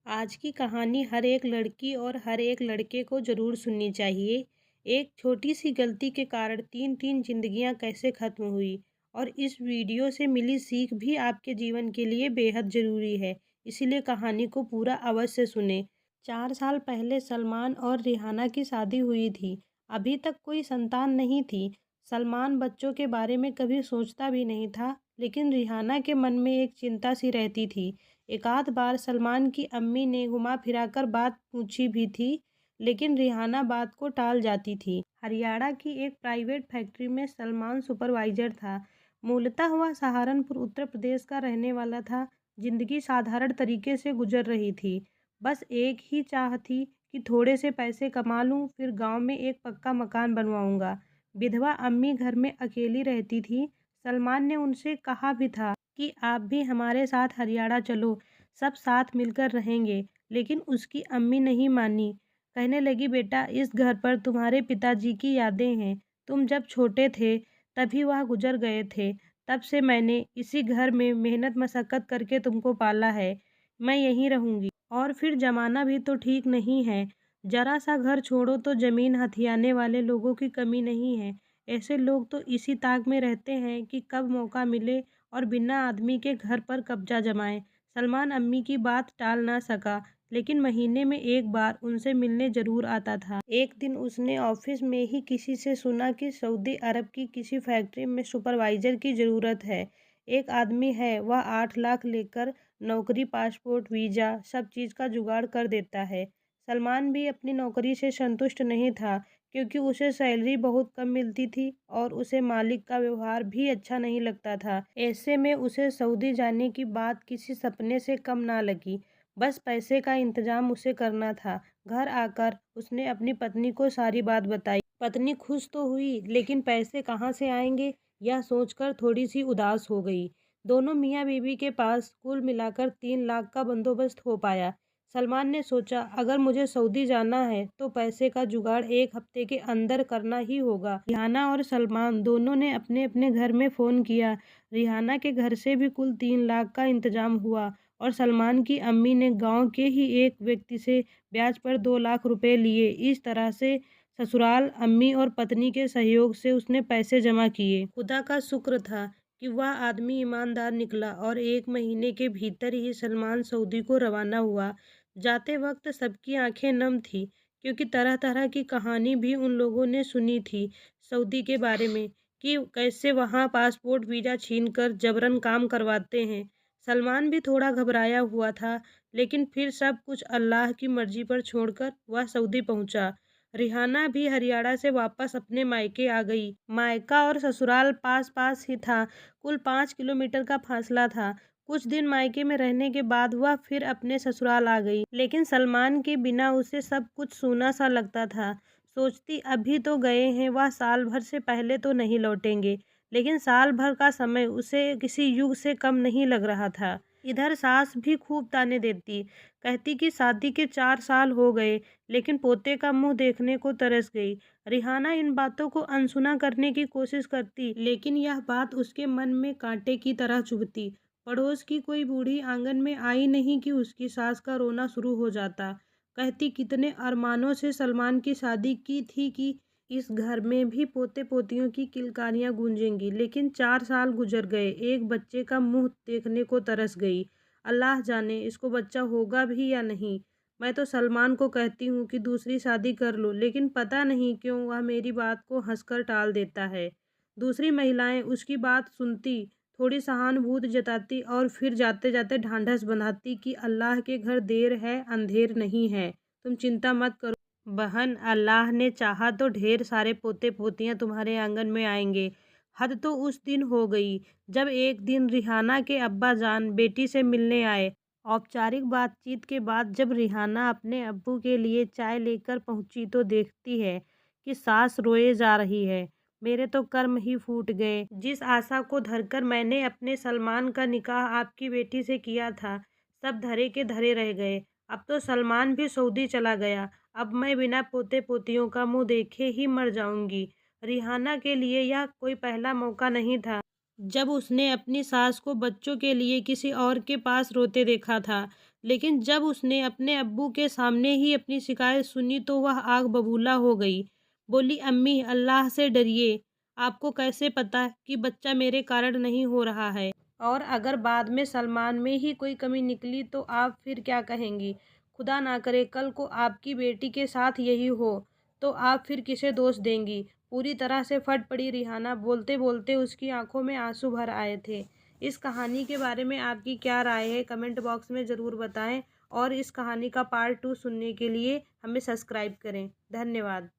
आज की कहानी हर एक लड़की और हर एक लड़के को ज़रूर सुननी चाहिए। एक छोटी सी गलती के कारण 3-3 ज़िंदगियां कैसे ख़त्म हुई और इस वीडियो से मिली सीख भी आपके जीवन के लिए बेहद ज़रूरी है। इसीलिए कहानी को पूरा अवश्य सुने। 4 साल पहले सलमान और रिहाना की शादी हुई थी। अभी तक कोई संतान नहीं थी। सलमान बच्चों के बारे में कभी सोचता भी नहीं था, लेकिन रिहाना के मन में एक चिंता सी रहती थी। एकाध बार सलमान की अम्मी ने घुमा फिराकर बात पूछी भी थी, लेकिन रिहाना बात को टाल जाती थी। हरियाणा की एक प्राइवेट फैक्ट्री में सलमान सुपरवाइजर था। मूलतः वह सहारनपुर उत्तर प्रदेश का रहने वाला था। जिंदगी साधारण तरीके से गुजर रही थी। बस एक ही चाह थी कि थोड़े से पैसे कमा लूं, फिर गांव में एक पक्का मकान बनवाऊंगा। विधवा अम्मी घर में अकेली रहती थी। सलमान ने उनसे कहा भी था कि आप भी हमारे साथ हरियाणा चलो, सब साथ मिलकर रहेंगे, लेकिन उसकी अम्मी नहीं मानी। कहने लगी, बेटा, इस घर पर तुम्हारे पिताजी की यादें हैं। तुम जब छोटे थे तभी वह गुजर गए थे। तब से मैंने इसी घर में मेहनत मशक्कत करके तुमको पाला है। मैं यहीं रहूंगी। और फिर जमाना भी तो ठीक नहीं है। जरा सा घर छोड़ो तो जमीन हथियाने वाले लोगों की कमी नहीं है। ऐसे लोग तो इसी ताक में रहते हैं कि कब मौका मिले और बिना आदमी के घर पर कब्जा जमाए। सलमान अम्मी की बात टाल ना सका, लेकिन महीने में एक बार उनसे मिलने जरूर आता था। एक दिन उसने ऑफिस में ही किसी से सुना कि सऊदी अरब की किसी फैक्ट्री में सुपरवाइजर की ज़रूरत है। एक आदमी है, वह 8 लाख लेकर नौकरी, पासपोर्ट, वीज़ा सब चीज़ का जुगाड़ कर देता है। सलमान भी अपनी नौकरी से संतुष्ट नहीं था, क्योंकि उसे सैलरी बहुत कम मिलती थी और उसे मालिक का व्यवहार भी अच्छा नहीं लगता था। ऐसे में उसे सऊदी जाने की बात किसी सपने से कम ना लगी। बस पैसे का इंतजाम उसे करना था। घर आकर उसने अपनी पत्नी को सारी बात बताई। पत्नी खुश तो हुई, लेकिन पैसे कहाँ से आएंगे यह सोचकर थोड़ी सी उदास हो गई। दोनों मियाँ बीवी के पास कुल मिलाकर 3 लाख का बंदोबस्त हो पाया। सलमान ने सोचा, अगर मुझे सऊदी जाना है तो पैसे का जुगाड़ 1 हफ्ते के अंदर करना ही होगा। रिहाना और सलमान दोनों ने अपने अपने घर में फ़ोन किया। रिहाना के घर से भी कुल 3 लाख का इंतजाम हुआ और सलमान की अम्मी ने गांव के ही एक व्यक्ति से ब्याज पर 2 लाख रुपए लिए। इस तरह से ससुराल, अम्मी और पत्नी के सहयोग से उसने पैसे जमा किए। खुदा का शुक्र था कि वह आदमी ईमानदार निकला और 1 महीने के भीतर ही सलमान सऊदी को रवाना हुआ। जाते वक्त सबकी आंखें नम थी, क्योंकि तरह तरह की कहानी भी उन लोगों ने सुनी थी सऊदी के बारे में, कि कैसे वहाँ पासपोर्ट वीज़ा छीनकर जबरन काम करवाते हैं। सलमान भी थोड़ा घबराया हुआ था, लेकिन फिर सब कुछ अल्लाह की मर्जी पर छोड़कर वह सऊदी पहुंचा। रिहाना भी हरियाणा से वापस अपने मायके आ गई। मायका और ससुराल पास पास ही था। कुल 5 किलोमीटर का फासला था। कुछ दिन मायके में रहने के बाद वह फिर अपने ससुराल आ गई, लेकिन सलमान के बिना उसे सब कुछ सूना सा लगता था। सोचती, अभी तो गए हैं, वह साल भर से पहले तो नहीं लौटेंगे। लेकिन साल भर का समय उसे किसी युग से कम नहीं लग रहा था। इधर सास भी खूब ताने देती, कहती कि शादी के 4 साल हो गए, लेकिन पोते का मुंह देखने को तरस गई। रिहाना इन बातों को अनसुना करने की कोशिश करती, लेकिन यह बात उसके मन में कांटे की तरह चुभती। पड़ोस की कोई बूढ़ी आंगन में आई नहीं कि उसकी सास का रोना शुरू हो जाता। कहती, कितने अरमानों से सलमान की शादी की थी कि इस घर में भी पोते पोतियों की किलकारियां गूंजेंगी, लेकिन 4 साल गुजर गए, एक बच्चे का मुंह देखने को तरस गई। अल्लाह जाने इसको बच्चा होगा भी या नहीं। मैं तो सलमान को कहती हूँ कि दूसरी शादी कर लो, लेकिन पता नहीं क्यों वह मेरी बात को हंसकर टाल देता है। दूसरी महिलाएं उसकी बात सुनती, थोड़ी सहानुभूति जताती और फिर जाते जाते ढांढस बंधाती कि अल्लाह के घर देर है अंधेर नहीं है, तुम चिंता मत करो बहन, अल्लाह ने चाहा तो ढेर सारे पोते पोतियां तुम्हारे आंगन में आएंगे। हद तो उस दिन हो गई जब एक दिन रिहाना के अब्बा जान बेटी से मिलने आए। औपचारिक बातचीत के बाद जब रिहाना अपने अब्बू के लिए चाय लेकर पहुंची तो देखती है कि सास रोए जा रही है। मेरे तो कर्म ही फूट गए। जिस आशा को धरकर मैंने अपने सलमान का निकाह आपकी बेटी से किया था, सब धरे के धरे रह गए। अब तो सलमान भी सऊदी चला गया। अब मैं बिना पोते पोतियों का मुंह देखे ही मर जाऊंगी। रिहाना के लिए यह कोई पहला मौका नहीं था जब उसने अपनी सास को बच्चों के लिए किसी और के पास रोते देखा था। लेकिन जब उसने अपने अब्बू के सामने ही अपनी शिकायत सुनी तो वह आग बबूला हो गई। बोली, अम्मी अल्लाह से डरिए, आपको कैसे पता कि बच्चा मेरे कारण नहीं हो रहा है? और अगर बाद में सलमान में ही कोई कमी निकली तो आप फिर क्या कहेंगी? खुदा ना करे कल को आपकी बेटी के साथ यही हो, तो आप फिर किसे दोष देंगी? पूरी तरह से फट पड़ी रिहाना, बोलते-बोलते उसकी आंखों में आंसू भर आए थे। इस कहानी के बारे में आपकी क्या राय है? कमेंट बॉक्स में ज़रूर बताएं और इस कहानी का पार्ट 2 सुनने के लिए हमें सब्सक्राइब करें। धन्यवाद।